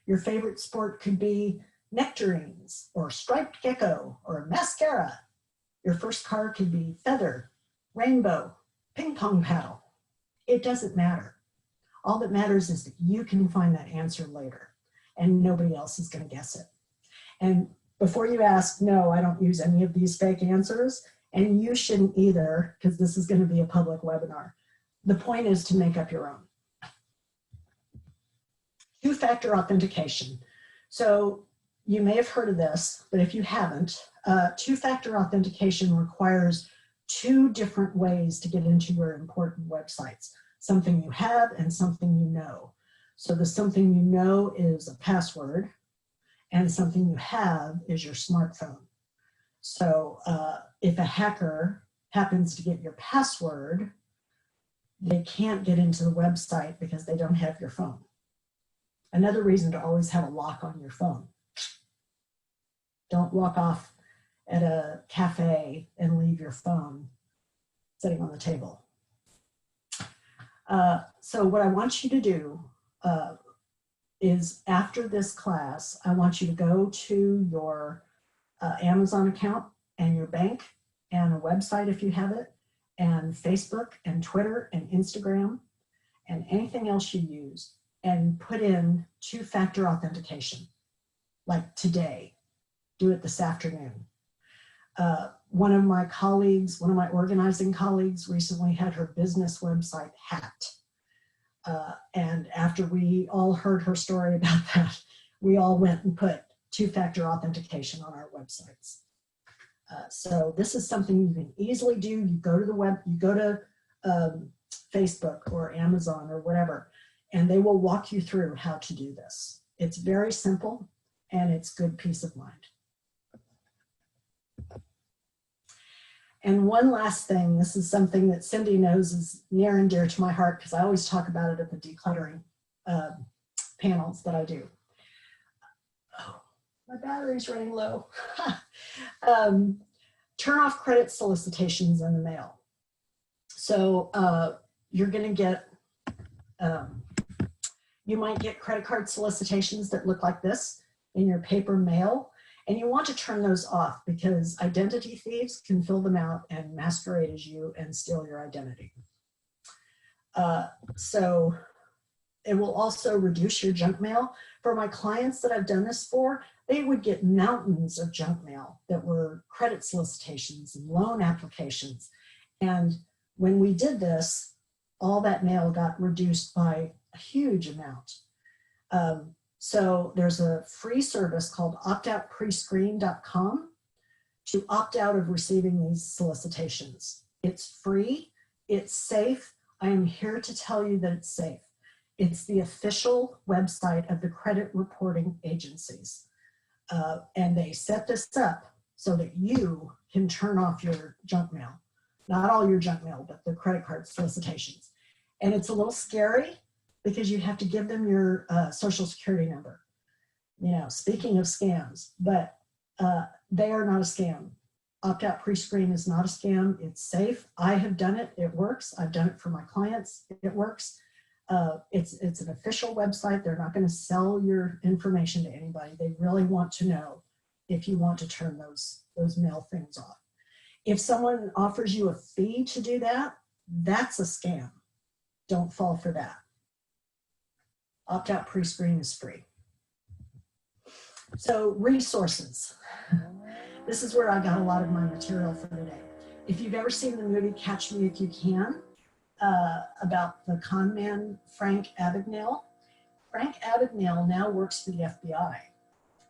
Your favorite sport could be nectarines or striped gecko or mascara. Your first car could be feather, rainbow, ping pong paddle. It doesn't matter. All that matters is that you can find that answer later and nobody else is going to guess it. And before you ask, no, I don't use any of these fake answers, and you shouldn't either, because this is going to be a public webinar. The point is to make up your own. Two-factor authentication. So you may have heard of this, but if you haven't, two-factor authentication requires two different ways to get into your important websites. Something you have and something you know. So the something you know is a password, and something you have is your smartphone. So if a hacker happens to get your password, they can't get into the website because they don't have your phone. Another reason to always have a lock on your phone. Don't walk off at a cafe and leave your phone sitting on the table. So what I want you to do is after this class, I want you to go to your Amazon account and your bank and a website if you have it, and Facebook and Twitter and Instagram and anything else you use, and put in two-factor authentication, like today. Do it this afternoon. One of my colleagues, one of my organizing colleagues recently had her business website hacked. And after we all heard her story about that, we all went and put two-factor authentication on our websites. So this is something you can easily do. You go to the web, you go to Facebook or Amazon or whatever, and they will walk you through how to do this. It's very simple and it's good peace of mind. And one last thing, this is something that Cindy knows is near and dear to my heart because I always talk about it at the decluttering panels that I do. Oh, my battery's running low. Turn off credit solicitations in the mail. So you're going to get, you might get credit card solicitations that look like this in your paper mail. And you want to turn those off because identity thieves can fill them out and masquerade as you and steal your identity. So it will also reduce your junk mail. For my clients that I've done this for, they would get mountains of junk mail that were credit solicitations and loan applications. And when we did this, all that mail got reduced by a huge amount. So there's a free service called optoutprescreen.com to opt out of receiving these solicitations. It's free, it's safe. I am here to tell you that it's safe. It's the official website of the credit reporting agencies. And they set this up so that you can turn off your junk mail. Not all your junk mail, but the credit card solicitations. And it's a little scary because you have to give them your social security number. You know, speaking of scams, but they are not a scam. Opt-out pre-screen is not a scam. It's safe. I have done it. It works. I've done it for my clients. It works. It's an official website. They're not going to sell your information to anybody. They really want to know if you want to turn those mail things off. If someone offers you a fee to do that, that's a scam. Don't fall for that. Opt-out pre-screen is free. So resources. This is where I got a lot of my material for today. If you've ever seen the movie Catch Me If You Can, about the con man Frank Abagnale, Frank Abagnale now works for the FBI,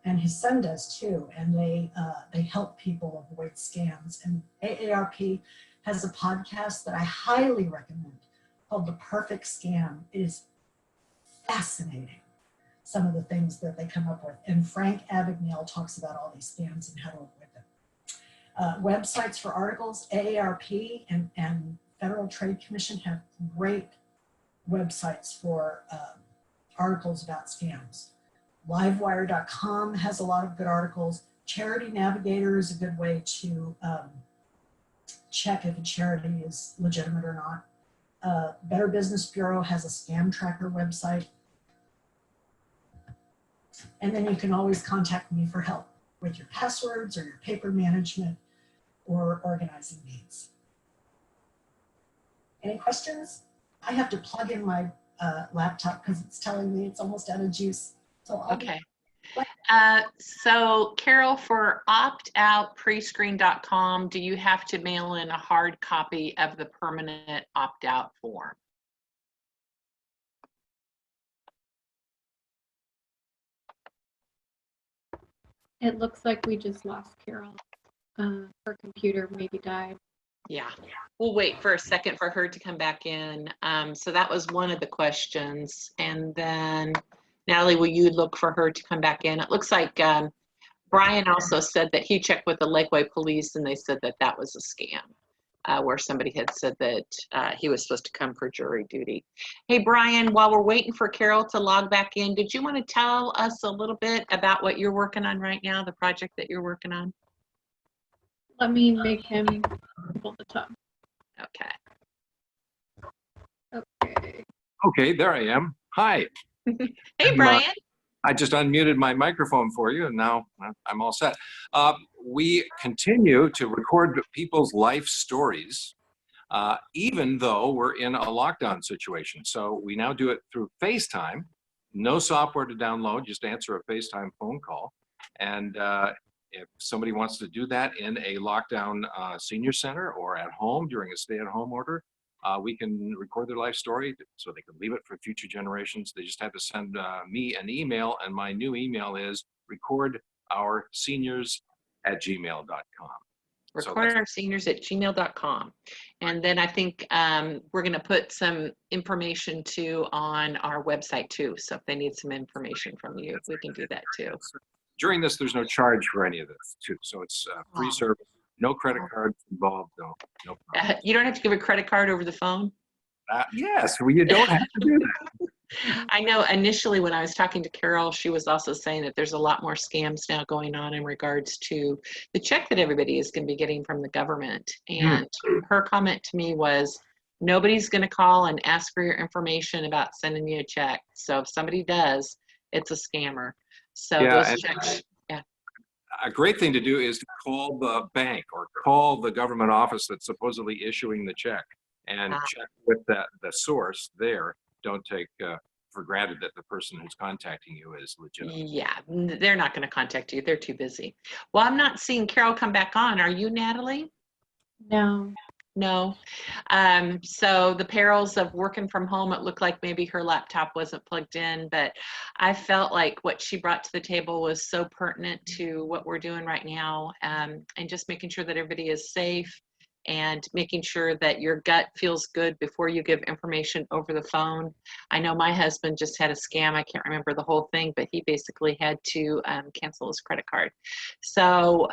and his son does too, and they help people avoid scams. And AARP has a podcast that I highly recommend called The Perfect Scam. It is fascinating, some of the things that they come up with. And Frank Abagnale talks about all these scams and how to avoid them. Websites for articles, AARP and Federal Trade Commission have great websites for articles about scams. Livewire.com has a lot of good articles. Charity Navigator is a good way to check if a charity is legitimate or not. Better Business Bureau has a scam tracker website. And then you can always contact me for help with your passwords or your paper management or organizing needs. Any questions? I have to plug in my laptop because it's telling me it's almost out of juice. So Okay. So Carol, for optoutprescreen.com, do you have to mail in a hard copy of the permanent opt-out form? It looks like we just lost Carol. Her computer maybe died. Yeah, we'll wait for a second for her to come back in. So that was one of the questions. And then Natalie, will you look for her to come back in? It looks like Brian also said that he checked with the Lakeway police and they said that that was a scam, where somebody had said that he was supposed to come for jury duty. Hey, Brian, while we're waiting for Carol to log back in, did you want to tell us a little bit about what you're working on right now, the project that you're working on? Let me make him able to talk. Okay. Okay. Okay, there I am. Hi. Hey, Brian. I just unmuted my microphone for you, and now I'm all set. We continue to record people's life stories, even though we're in a lockdown situation. So we now do it through FaceTime. No software to download, just answer a FaceTime phone call. And if somebody wants to do that in a lockdown senior center or at home during a stay-at-home order, we can record their life story so they can leave it for future generations. They just have to send me an email, and my new email is recordourseniors@gmail.com. Recordourseniors@gmail.com. And then I think we're going to put some information too on our website too. So if they need some information from you, we can do that too. During this, there's no charge for any of this too. So it's free service, no credit cards involved, no You don't have to give a credit card over the phone? Yes, well, you don't have to do that. I know initially when I was talking to Carol, she was also saying that there's a lot more scams now going on in regards to the check that everybody is going to be getting from the government. And her comment to me was, nobody's going to call and ask for your information about sending you a check. So if somebody does, it's a scammer. So Yeah, those checks, yeah. A great thing to do is to call the bank or call the government office that's supposedly issuing the check and check with the source there. Don't take for granted that the person who's contacting you is legitimate. Yeah, they're not going to contact you. They're too busy. Well, I'm not seeing Carol come back on. Are you, Natalie? No. No. So the perils of working from home, it looked like maybe her laptop wasn't plugged in, but I felt like what she brought to the table was so pertinent to what we're doing right now, and just making sure that everybody is safe and making sure that your gut feels good before you give information over the phone. I know my husband just had a scam. I can't remember the whole thing, but he basically had to cancel his credit card. So,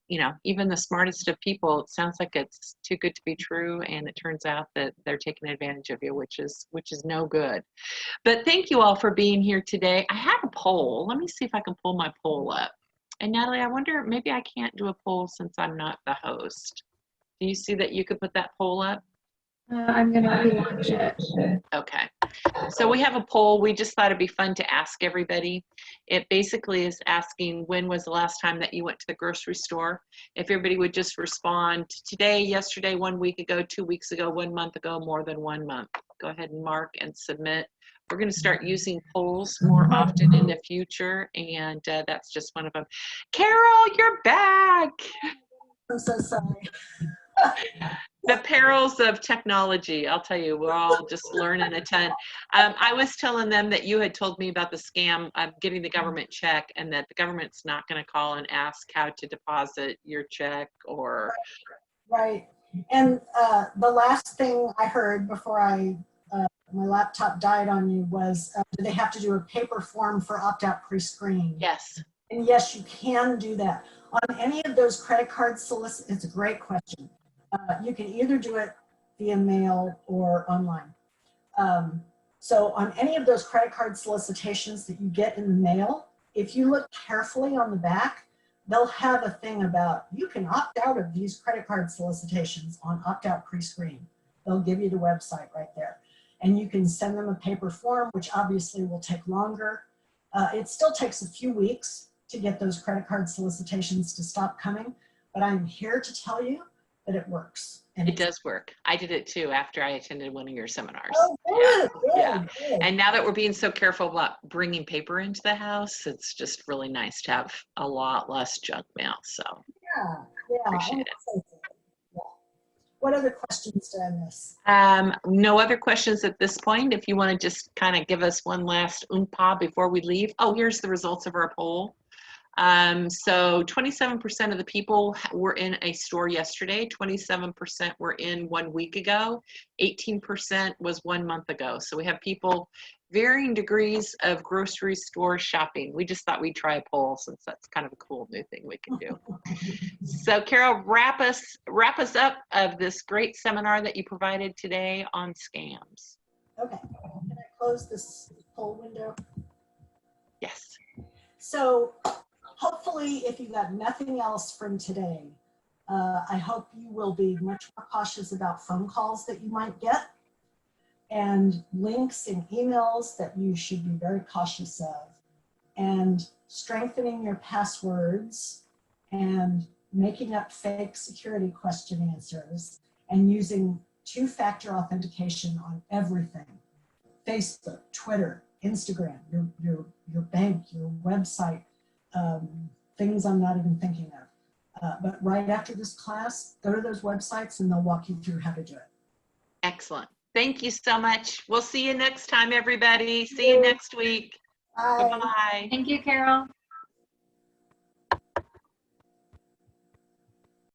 you know, even the smartest of people, it sounds like it's too good to be true, and it turns out that they're taking advantage of you, which is no good. But thank you all for being here today. I have a poll. Let me see if I can pull my poll up. And Natalie, I wonder, maybe I can't do a poll since I'm not the host. Do you see that you could put that poll up? I'm going to relaunch it. Okay. So we have a poll. We just thought it'd be fun to ask everybody. It basically is asking, when was the last time that you went to the grocery store? If everybody would just respond today, yesterday, 1 week ago, 2 weeks ago, 1 month ago, more than 1 month. Go ahead and mark and submit. We're going to start using polls more often in the future, and that's just one of them. Carol, you're back. I'm so sorry. The perils of technology. I'll tell you, we're all just learning a ton. I was telling them that you had told me about the scam of getting the government check, and that the government's not going to call and ask how to deposit your check or. Right. And the last thing I heard before my laptop died on you was, do they have to do a paper form for opt-out pre-screen? Yes. And yes, you can do that. On any of those credit card solicits, it's a great question. You can either do it via mail or online. So on any of those credit card solicitations that you get in the mail, if you look carefully on the back, they'll have a thing about you can opt out of these credit card solicitations on opt-out pre-screen. They'll give you the website right there. And you can send them a paper form, which obviously will take longer. It still takes a few weeks to get those credit card solicitations to stop coming, but I'm here to tell you that it works. And It does work. I did it too after I attended one of your seminars. Oh, good, Yeah. good. And now that we're being so careful about bringing paper into the house, it's just really nice to have a lot less junk mail. So Yeah. appreciate it. Yeah. What other questions did I miss? No other questions at this point. If you want to just kind of give us one last oompa before we leave. Oh, here's the results of our poll. So 27% of the people were in a store yesterday, 27% were in 1 week ago, 18% was 1 month ago. So we have people varying degrees of grocery store shopping. We just thought we'd try a poll since that's kind of a cool new thing we can do. So Carol, wrap us up of this great seminar that you provided today on scams. Okay, can I close this poll window? Yes. So hopefully, if you got nothing else from today, I hope you will be much more cautious about phone calls that you might get and links in emails that you should be very cautious of, and strengthening your passwords and making up fake security question answers and using two-factor authentication on everything. Facebook, Twitter, Instagram, your bank, your website, things I'm not even thinking of. But right after this class, go to those websites and they'll walk you through how to do it. Excellent. Thank you so much. We'll see you next time, everybody. See you next week. Bye. Bye-bye. Thank you, Carol.